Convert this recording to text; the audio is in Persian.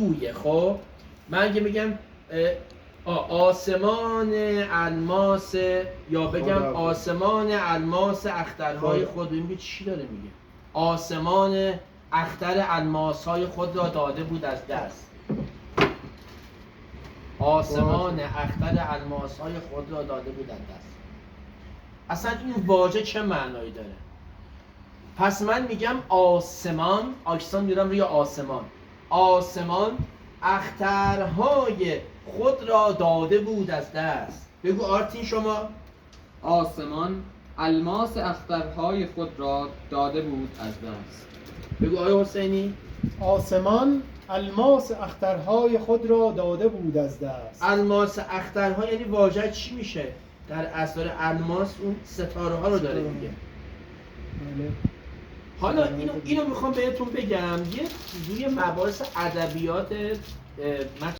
رویه. خب من اگه میگم آسمان الماس یا بگم آسمان الماس اخترهای خود، این چی داره میگه؟ آسمان اختر الماسهای خود را داده بود از دست. آسمان اختر الماسهای خود را داده بود از دست. اصلا این واژه چه معنایی داره؟ پس من میگم آسمان، آکسان میرم روی آسمان. آسمان اخترهای خود را داده بود از دست. بگو آرتین شما. آسمان الماس اخترهای خود را داده بود از دست. بگو آقای حسینی. آسمان الماس اخترهای خود را داده بود از دست. الماس اخترها یعنی واژه چی میشه؟ در اثر الماس اون ستاره ها رو داره میگه. بله. حالا اینو میخوام بهتون بگم، یه روی مباحث ادبیات